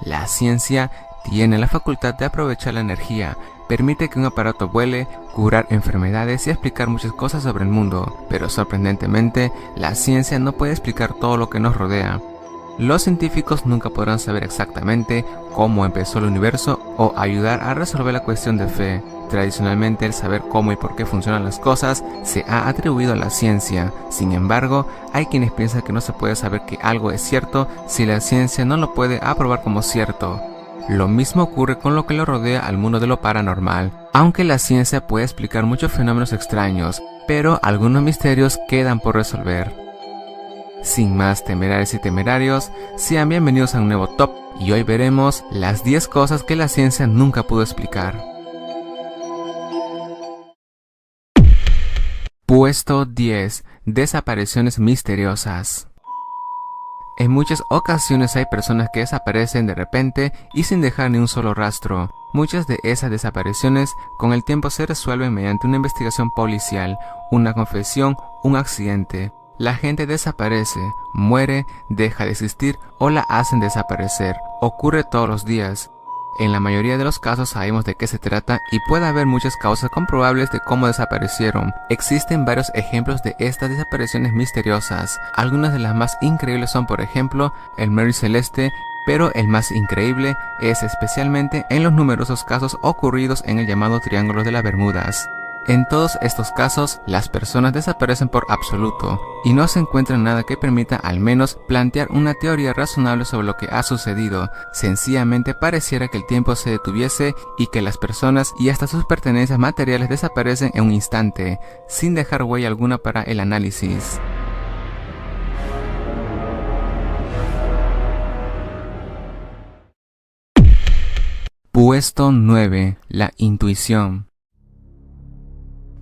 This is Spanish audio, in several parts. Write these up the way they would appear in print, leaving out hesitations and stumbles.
La ciencia tiene la facultad de aprovechar la energía, permite que un aparato vuele, curar enfermedades y explicar muchas cosas sobre el mundo, pero sorprendentemente, la ciencia no puede explicar todo lo que nos rodea. Los científicos nunca podrán saber exactamente cómo empezó el universo o ayudar a resolver la cuestión de fe. Tradicionalmente, el saber cómo y por qué funcionan las cosas se ha atribuido a la ciencia. Sin embargo, hay quienes piensan que no se puede saber que algo es cierto si la ciencia no lo puede aprobar como cierto. Lo mismo ocurre con lo que lo rodea al mundo de lo paranormal. Aunque la ciencia puede explicar muchos fenómenos extraños, pero algunos misterios quedan por resolver. Sin más temerarios y temerarios, sean bienvenidos a un nuevo top y hoy veremos las 10 cosas que la ciencia nunca pudo explicar. Puesto 10. Desapariciones misteriosas. En muchas ocasiones hay personas que desaparecen de repente y sin dejar ni un solo rastro. Muchas de esas desapariciones con el tiempo se resuelven mediante una investigación policial, una confesión, un accidente. La gente desaparece, muere, deja de existir o la hacen desaparecer. Ocurre todos los días. En la mayoría de los casos sabemos de qué se trata y puede haber muchas causas comprobables de cómo desaparecieron. Existen varios ejemplos de estas desapariciones misteriosas. Algunas de las más increíbles son, por ejemplo, el Mary Celeste, pero el más increíble es especialmente en los numerosos casos ocurridos en el llamado Triángulo de las Bermudas. En todos estos casos, las personas desaparecen por absoluto y no se encuentra nada que permita al menos plantear una teoría razonable sobre lo que ha sucedido. Sencillamente pareciera que el tiempo se detuviese y que las personas y hasta sus pertenencias materiales desaparecen en un instante, sin dejar huella alguna para el análisis. Puesto 9. La intuición.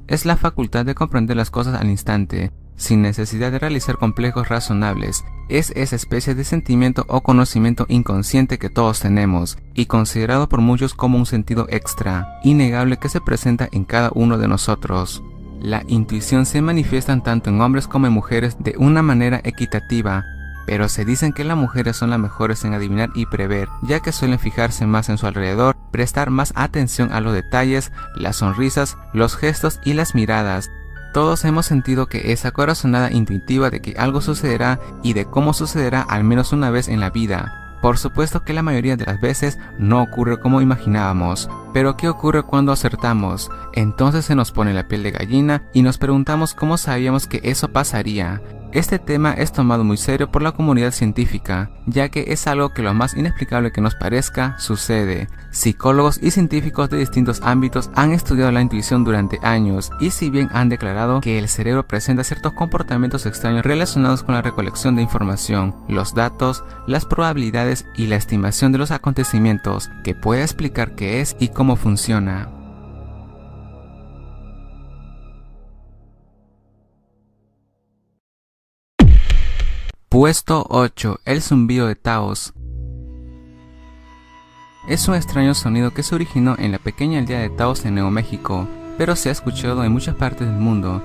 Es la facultad de comprender las cosas al instante, sin necesidad de realizar complejos razonables. Es esa especie de sentimiento o conocimiento inconsciente que todos tenemos, y considerado por muchos como un sentido extra, innegable que se presenta en cada uno de nosotros. La intuición se manifiesta tanto en hombres como en mujeres de una manera equitativa, pero se dicen que las mujeres son las mejores en adivinar y prever, ya que suelen fijarse más en su alrededor, prestar más atención a los detalles, las sonrisas, los gestos y las miradas. Todos hemos sentido que esa corazonada intuitiva de que algo sucederá y de cómo sucederá al menos una vez en la vida. Por supuesto que la mayoría de las veces no ocurre como imaginábamos, pero ¿qué ocurre cuando acertamos? Entonces se nos pone la piel de gallina y nos preguntamos cómo sabíamos que eso pasaría. Este tema es tomado muy serio por la comunidad científica, ya que es algo que lo más inexplicable que nos parezca, sucede. Psicólogos y científicos de distintos ámbitos han estudiado la intuición durante años, y si bien han declarado que el cerebro presenta ciertos comportamientos extraños relacionados con la recolección de información, los datos, las probabilidades y la estimación de los acontecimientos, que puede explicar qué es y cómo funciona. Puesto 8. El zumbido de Taos. Es un extraño sonido que se originó en la pequeña aldea de Taos en Nuevo México, pero se ha escuchado en muchas partes del mundo.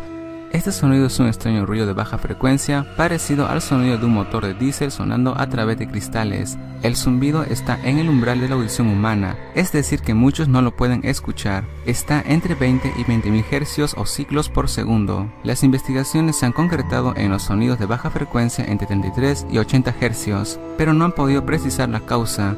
Este sonido es un extraño ruido de baja frecuencia, parecido al sonido de un motor de diésel sonando a través de cristales. El zumbido está en el umbral de la audición humana, es decir que muchos no lo pueden escuchar. Está entre 20 y 20.000 hercios o ciclos por segundo. Las investigaciones se han concretado en los sonidos de baja frecuencia entre 33 y 80 hercios, pero no han podido precisar la causa.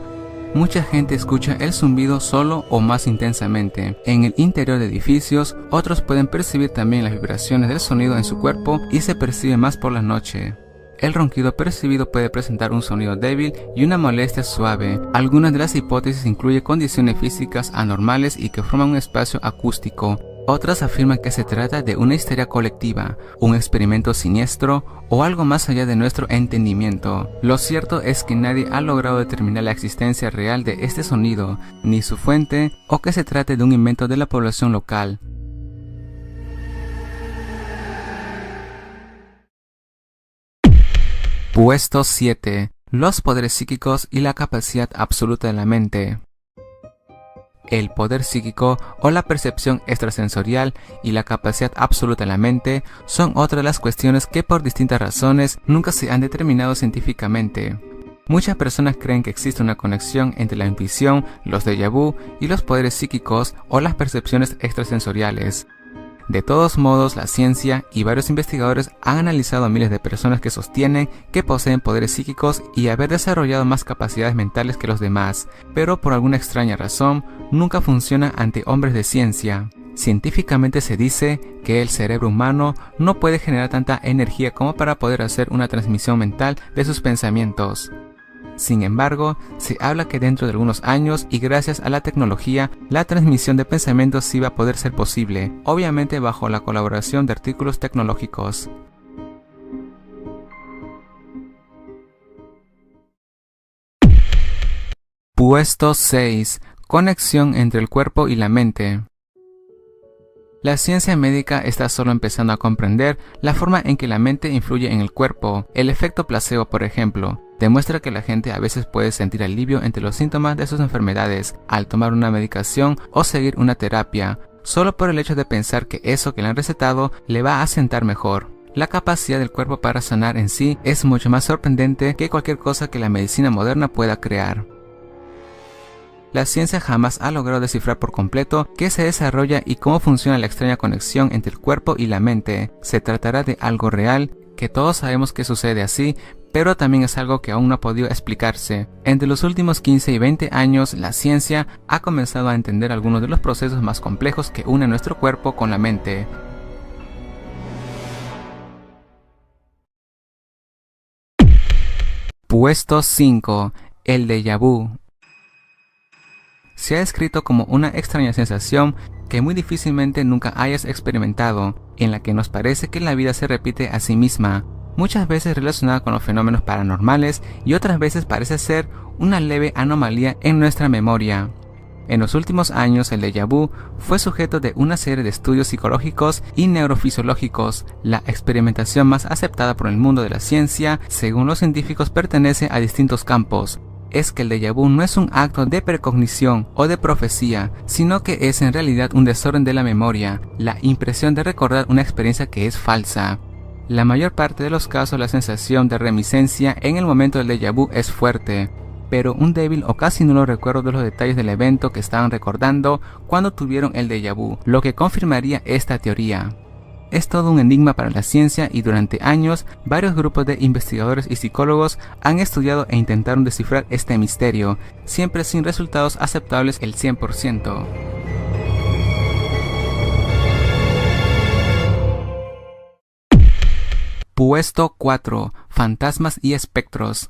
Mucha gente escucha el zumbido solo o más intensamente en el interior de edificios, otros pueden percibir también las vibraciones del sonido en su cuerpo y se percibe más por la noche. El ronquido percibido puede presentar un sonido débil y una molestia suave. Algunas de las hipótesis incluyen condiciones físicas anormales y que forman un espacio acústico. Otras afirman que se trata de una histeria colectiva, un experimento siniestro o algo más allá de nuestro entendimiento. Lo cierto es que nadie ha logrado determinar la existencia real de este sonido, ni su fuente, o que se trate de un invento de la población local. Puesto 7. Los poderes psíquicos y la capacidad absoluta de la mente. El poder psíquico o la percepción extrasensorial y la capacidad absoluta de la mente son otra de las cuestiones que por distintas razones nunca se han determinado científicamente. Muchas personas creen que existe una conexión entre la intuición, los déjà vu y los poderes psíquicos o las percepciones extrasensoriales. De todos modos, la ciencia y varios investigadores han analizado a miles de personas que sostienen que poseen poderes psíquicos y haber desarrollado más capacidades mentales que los demás, pero por alguna extraña razón nunca funciona ante hombres de ciencia. Científicamente se dice que el cerebro humano no puede generar tanta energía como para poder hacer una transmisión mental de sus pensamientos. Sin embargo, se habla que dentro de algunos años y gracias a la tecnología, la transmisión de pensamientos sí va a poder ser posible, obviamente bajo la colaboración de artículos tecnológicos. Puesto 6. Conexión entre el cuerpo y la mente. La ciencia médica está solo empezando a comprender la forma en que la mente influye en el cuerpo. El efecto placebo, por ejemplo, demuestra que la gente a veces puede sentir alivio entre los síntomas de sus enfermedades al tomar una medicación o seguir una terapia, solo por el hecho de pensar que eso que le han recetado le va a sentar mejor. La capacidad del cuerpo para sanar en sí es mucho más sorprendente que cualquier cosa que la medicina moderna pueda crear. La ciencia jamás ha logrado descifrar por completo qué se desarrolla y cómo funciona la extraña conexión entre el cuerpo y la mente. Se tratará de algo real, que todos sabemos que sucede así, pero también es algo que aún no ha podido explicarse. Entre los últimos 15 y 20 años, la ciencia ha comenzado a entender algunos de los procesos más complejos que unen nuestro cuerpo con la mente. Puesto 5. El déjà vu. Se ha descrito como una extraña sensación que muy difícilmente nunca hayas experimentado, en la que nos parece que la vida se repite a sí misma, muchas veces relacionada con los fenómenos paranormales y otras veces parece ser una leve anomalía en nuestra memoria. En los últimos años el déjà vu fue sujeto de una serie de estudios psicológicos y neurofisiológicos. La experimentación más aceptada por el mundo de la ciencia, según los científicos, pertenece a distintos campos. Es que el déjà vu no es un acto de precognición o de profecía, sino que es en realidad un desorden de la memoria, la impresión de recordar una experiencia que es falsa. La mayor parte de los casos la sensación de reminiscencia en el momento del déjà vu es fuerte, pero un débil o casi nulo recuerdo de los detalles del evento que estaban recordando cuando tuvieron el déjà vu, lo que confirmaría esta teoría. Es todo un enigma para la ciencia y durante años varios grupos de investigadores y psicólogos han estudiado e intentaron descifrar este misterio, siempre sin resultados aceptables el 100%. Puesto 4. Fantasmas y espectros.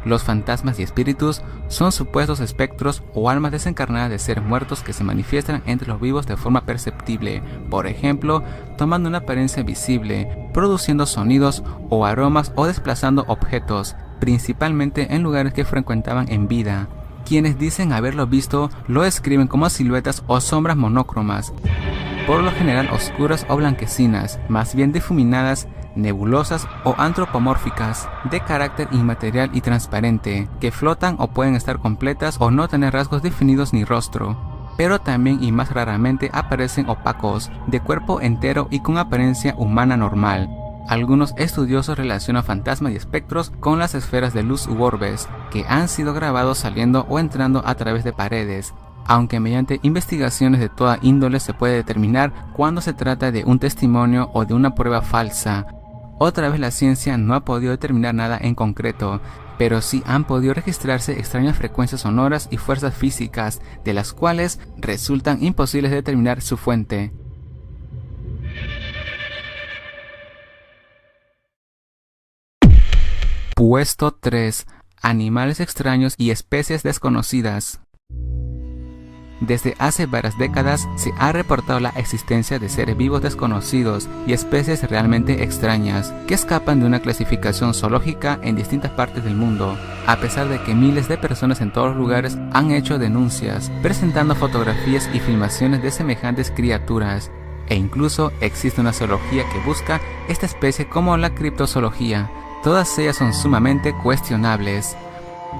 Los fantasmas y espíritus son supuestos espectros o almas desencarnadas de seres muertos que se manifiestan entre los vivos de forma perceptible, por ejemplo, tomando una apariencia visible, produciendo sonidos o aromas o desplazando objetos, principalmente en lugares que frecuentaban en vida. Quienes dicen haberlo visto lo describen como siluetas o sombras monócromas, por lo general oscuras o blanquecinas, más bien difuminadas, nebulosas o antropomórficas, de carácter inmaterial y transparente, que flotan o pueden estar completas o no tener rasgos definidos ni rostro, pero también y más raramente aparecen opacos, de cuerpo entero y con apariencia humana normal. Algunos estudiosos relacionan fantasmas y espectros con las esferas de luz u orbes, que han sido grabados saliendo o entrando a través de paredes, aunque mediante investigaciones de toda índole se puede determinar cuándo se trata de un testimonio o de una prueba falsa. Otra vez la ciencia no ha podido determinar nada en concreto, pero sí han podido registrarse extrañas frecuencias sonoras y fuerzas físicas, de las cuales resultan imposibles de determinar su fuente. Puesto 3. Animales extraños y especies desconocidas. Desde hace varias décadas se ha reportado la existencia de seres vivos desconocidos y especies realmente extrañas que escapan de una clasificación zoológica en distintas partes del mundo, a pesar de que miles de personas en todos los lugares han hecho denuncias, presentando fotografías y filmaciones de semejantes criaturas, e incluso existe una zoología que busca esta especie como la criptozoología. Todas ellas son sumamente cuestionables.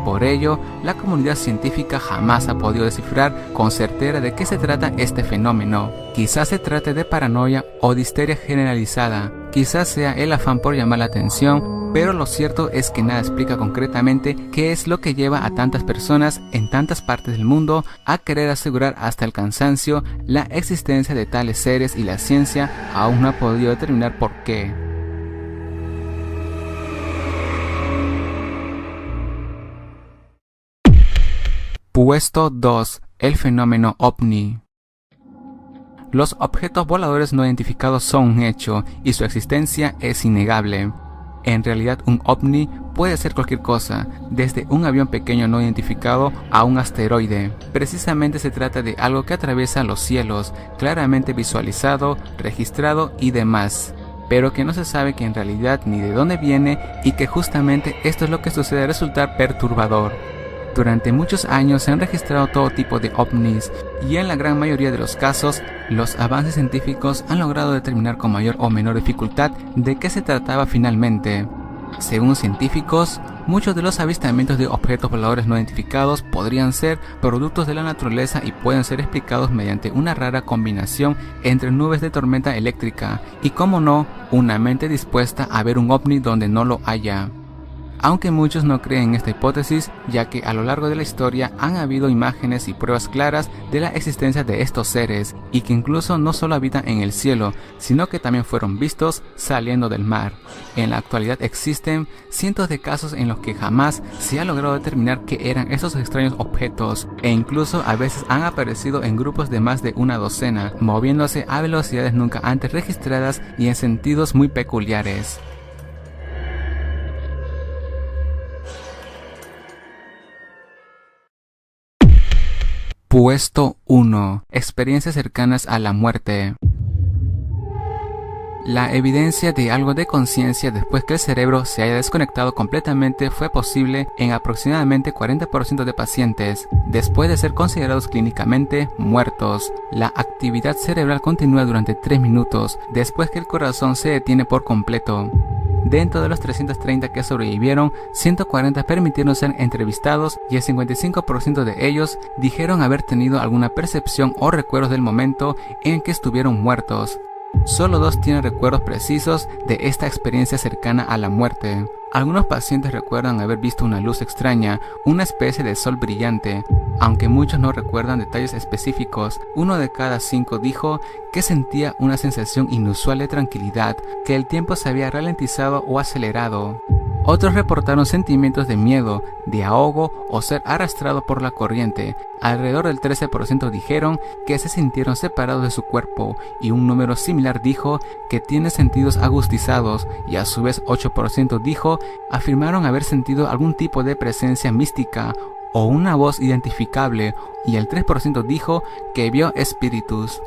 Por ello, la comunidad científica jamás ha podido descifrar con certeza de qué se trata este fenómeno. Quizás se trate de paranoia o de histeria generalizada, Quizás sea el afán por llamar la atención, pero lo cierto es que nada explica concretamente qué es lo que lleva a tantas personas en tantas partes del mundo a querer asegurar hasta el cansancio la existencia de tales seres, y la ciencia aún no ha podido determinar por qué. Puesto 2. El fenómeno OVNI. Los objetos voladores no identificados son un hecho y su existencia es innegable. En realidad, un OVNI puede ser cualquier cosa, desde un avión pequeño no identificado a un asteroide. Precisamente se trata de algo que atraviesa los cielos, claramente visualizado, registrado y demás, pero que no se sabe que en realidad ni de dónde viene, y que justamente esto es lo que sucede al resultar perturbador. Durante muchos años se han registrado todo tipo de ovnis, y en la gran mayoría de los casos, los avances científicos han logrado determinar con mayor o menor dificultad de qué se trataba finalmente. Según científicos, muchos de los avistamientos de objetos voladores no identificados podrían ser productos de la naturaleza y pueden ser explicados mediante una rara combinación entre nubes de tormenta eléctrica y, como no, una mente dispuesta a ver un ovni donde no lo haya. Aunque muchos no creen en esta hipótesis, ya que a lo largo de la historia han habido imágenes y pruebas claras de la existencia de estos seres, y que incluso no solo habitan en el cielo, sino que también fueron vistos saliendo del mar. En la actualidad existen cientos de casos en los que jamás se ha logrado determinar qué eran esos extraños objetos, e incluso a veces han aparecido en grupos de más de una docena, moviéndose a velocidades nunca antes registradas y en sentidos muy peculiares. Puesto 1. Experiencias cercanas a la muerte. La evidencia de algo de conciencia después que el cerebro se haya desconectado completamente fue posible en aproximadamente 40% de pacientes, después de ser considerados clínicamente muertos. La actividad cerebral continúa durante 3 minutos, después que el corazón se detiene por completo. Dentro de los 330 que sobrevivieron, 140 permitieron ser entrevistados y el 55% de ellos dijeron haber tenido alguna percepción o recuerdos del momento en que estuvieron muertos. Solo 2 tienen recuerdos precisos de esta experiencia cercana a la muerte. Algunos pacientes recuerdan haber visto una luz extraña, una especie de sol brillante. Aunque muchos no recuerdan detalles específicos, 1 de cada 5 dijo que sentía una sensación inusual de tranquilidad, que el tiempo se había ralentizado o acelerado. Otros reportaron sentimientos de miedo, de ahogo o ser arrastrado por la corriente. Alrededor del 13% dijeron que se sintieron separados de su cuerpo, y un número similar dijo que tiene sentidos agustizados, y a su vez 8% dijo afirmaron haber sentido algún tipo de presencia mística o una voz identificable, y el 3% dijo que vio espíritus.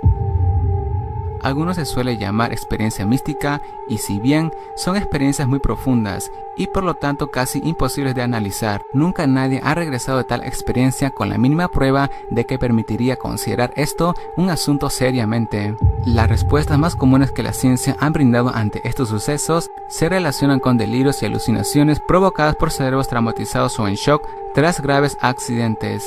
Algunos se suele llamar experiencia mística, y si bien son experiencias muy profundas y por lo tanto casi imposibles de analizar, nunca nadie ha regresado de tal experiencia con la mínima prueba de que permitiría considerar esto un asunto seriamente. Las respuestas más comunes que la ciencia ha brindado ante estos sucesos se relacionan con delirios y alucinaciones provocadas por cerebros traumatizados o en shock tras graves accidentes.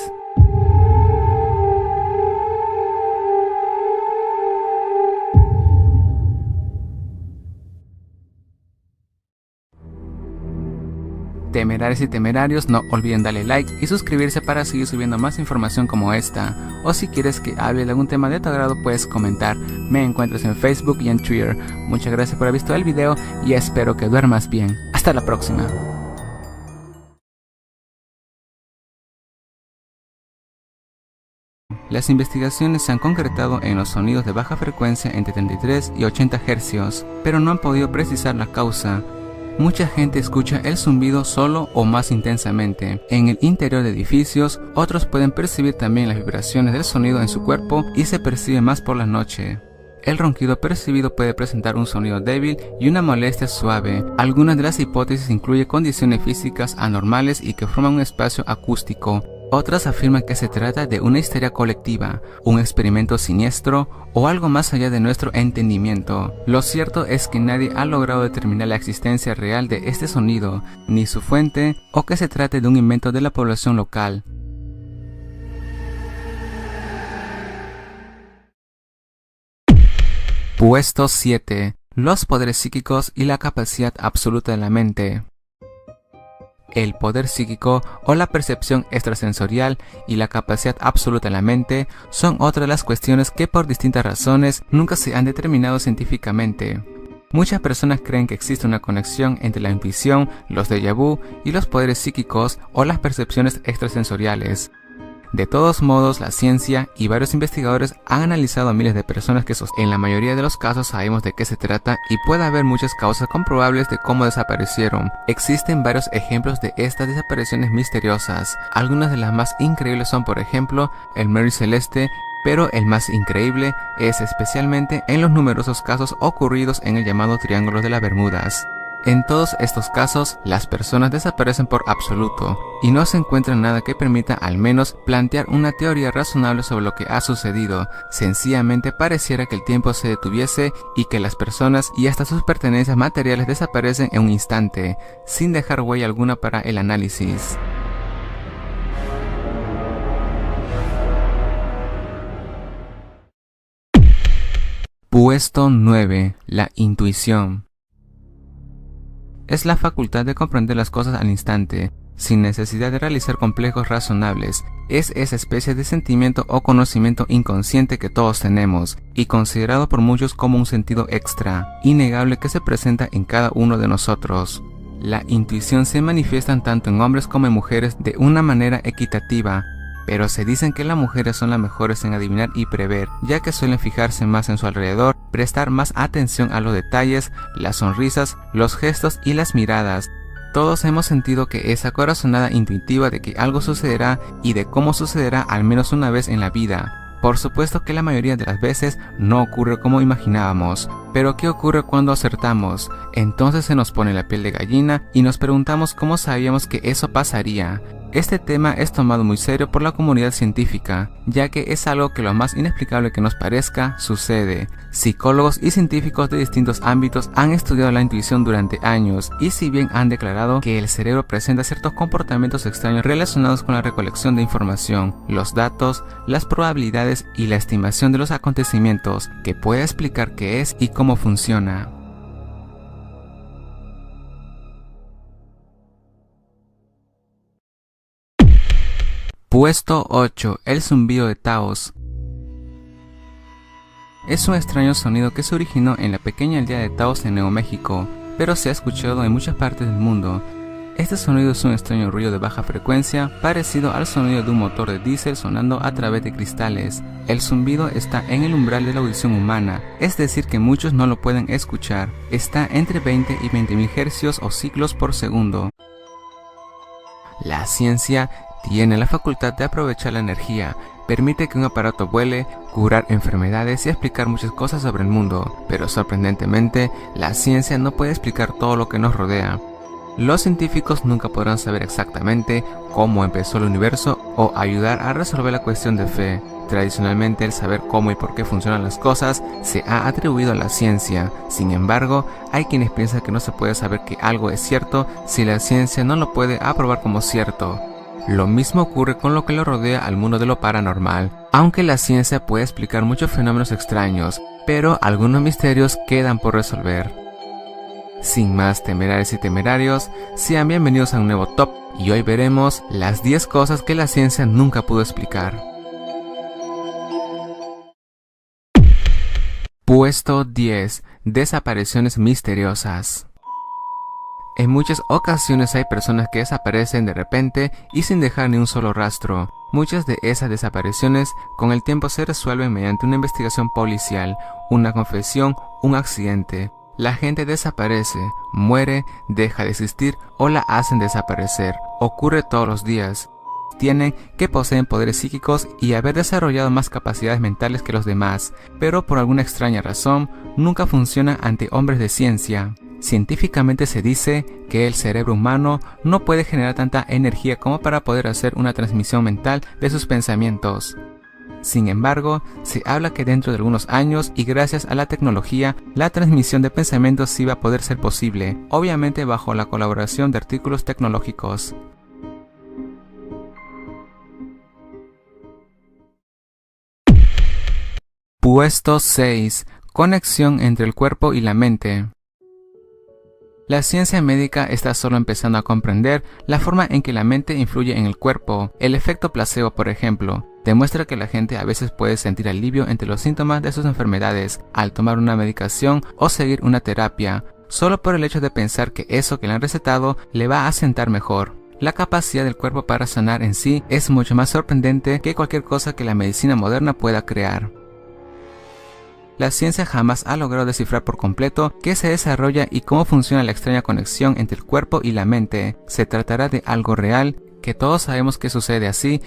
Temerarios y temerarios, no olviden darle like y suscribirse para seguir subiendo más información como esta. O si quieres que hable de algún tema de tu agrado, puedes comentar. Me encuentras en Facebook y en Twitter. Muchas gracias por haber visto el video y espero que duermas bien. Hasta la próxima. Las investigaciones se han concretado en los sonidos de baja frecuencia entre 33 y 80 Hz, pero no han podido precisar la causa. Mucha gente escucha el zumbido solo o más intensamente en el interior de edificios, otros pueden percibir también las vibraciones del sonido en su cuerpo y se percibe más por la noche. El ronquido percibido puede presentar un sonido débil y una molestia suave. Algunas de las hipótesis incluyen condiciones físicas anormales y que forman un espacio acústico. Otras afirman que se trata de una histeria colectiva, un experimento siniestro o algo más allá de nuestro entendimiento. Lo cierto es que nadie ha logrado determinar la existencia real de este sonido, ni su fuente, o que se trate de un invento de la población local. Puesto 7. los poderes psíquicos y la capacidad absoluta de la mente. El poder psíquico o la percepción extrasensorial y la capacidad absoluta de la mente son otra de las cuestiones que por distintas razones nunca se han determinado científicamente. Muchas personas creen que existe una conexión entre la intuición, los déjà vu y los poderes psíquicos o las percepciones extrasensoriales. De todos modos, la ciencia y varios investigadores han analizado a miles de personas que en la mayoría de los casos sabemos de qué se trata y puede haber muchas causas comprobables de cómo desaparecieron. Existen varios ejemplos de estas desapariciones misteriosas. Algunas de las más increíbles son, por ejemplo, el Mary Celeste, pero el más increíble es especialmente en los numerosos casos ocurridos en el llamado Triángulo de las Bermudas. En todos estos casos, las personas desaparecen por absoluto, y no se encuentra nada que permita al menos plantear una teoría razonable sobre lo que ha sucedido. Sencillamente pareciera que el tiempo se detuviese y que las personas y hasta sus pertenencias materiales desaparecen en un instante, sin dejar huella alguna para el análisis. Puesto 9. La intuición. Es la facultad de comprender las cosas al instante, sin necesidad de realizar complejos razonables. Es esa especie de sentimiento o conocimiento inconsciente que todos tenemos, y considerado por muchos como un sentido extra, innegable que se presenta en cada uno de nosotros. La intuición se manifiesta tanto en hombres como en mujeres de una manera equitativa, pero se dicen que las mujeres son las mejores en adivinar y prever, ya que suelen fijarse más en su alrededor, prestar más atención a los detalles, las sonrisas, los gestos y las miradas. Todos hemos sentido que esa corazonada intuitiva de que algo sucederá y de cómo sucederá al menos una vez en la vida. Por supuesto que la mayoría de las veces no ocurre como imaginábamos, pero ¿qué ocurre cuando acertamos? Entonces se nos pone la piel de gallina y nos preguntamos cómo sabíamos que eso pasaría. Este tema es tomado muy serio por la comunidad científica, ya que es algo que lo más inexplicable que nos parezca, sucede. Psicólogos y científicos de distintos ámbitos han estudiado la intuición durante años, y si bien han declarado que el cerebro presenta ciertos comportamientos extraños relacionados con la recolección de información, los datos, las probabilidades y la estimación de los acontecimientos, que puede explicar qué es y cómo funciona. Puesto 8. El zumbido de Taos. Es un extraño sonido que se originó en la pequeña aldea de Taos en Nuevo México, pero se ha escuchado en muchas partes del mundo. Este sonido es un extraño ruido de baja frecuencia, parecido al sonido de un motor de diésel sonando a través de cristales. El zumbido está en el umbral de la audición humana, es decir que muchos no lo pueden escuchar. Está entre 20 y 20.000 hercios o ciclos por segundo. La ciencia tiene la facultad de aprovechar la energía, permite que un aparato vuele, curar enfermedades y explicar muchas cosas sobre el mundo, pero sorprendentemente, la ciencia no puede explicar todo lo que nos rodea. Los científicos nunca podrán saber exactamente cómo empezó el universo o ayudar a resolver la cuestión de fe. Tradicionalmente, el saber cómo y por qué funcionan las cosas se ha atribuido a la ciencia. Sin embargo, hay quienes piensan que no se puede saber que algo es cierto si la ciencia no lo puede aprobar como cierto. Lo mismo ocurre con lo que lo rodea al mundo de lo paranormal. Aunque la ciencia puede explicar muchos fenómenos extraños, pero algunos misterios quedan por resolver. Sin más temerarios y temerarios, sean bienvenidos a un nuevo top, y hoy veremos las 10 cosas que la ciencia nunca pudo explicar. Puesto 10. Desapariciones misteriosas. En muchas ocasiones hay personas que desaparecen de repente y sin dejar ni un solo rastro. Muchas de esas desapariciones con el tiempo se resuelven mediante una investigación policial, una confesión, un accidente. La gente desaparece, muere, deja de existir o la hacen desaparecer. Ocurre todos los días. Tienen que poseen poderes psíquicos y haber desarrollado más capacidades mentales que los demás, pero por alguna extraña razón nunca funciona ante hombres de ciencia. Científicamente se dice que el cerebro humano no puede generar tanta energía como para poder hacer una transmisión mental de sus pensamientos. Sin embargo, se habla que dentro de algunos años y gracias a la tecnología, la transmisión de pensamientos sí va a poder ser posible, obviamente bajo la colaboración de artículos tecnológicos. Puesto 6. Conexión entre el cuerpo y la mente. La ciencia médica está solo empezando a comprender la forma en que la mente influye en el cuerpo. El efecto placebo, por ejemplo, demuestra que la gente a veces puede sentir alivio entre los síntomas de sus enfermedades al tomar una medicación o seguir una terapia, solo por el hecho de pensar que eso que le han recetado le va a sentar mejor. La capacidad del cuerpo para sanar en sí es mucho más sorprendente que cualquier cosa que la medicina moderna pueda crear. La ciencia jamás ha logrado descifrar por completo qué se desarrolla y cómo funciona la extraña conexión entre el cuerpo y la mente. Se tratará de algo real, que todos sabemos que sucede así,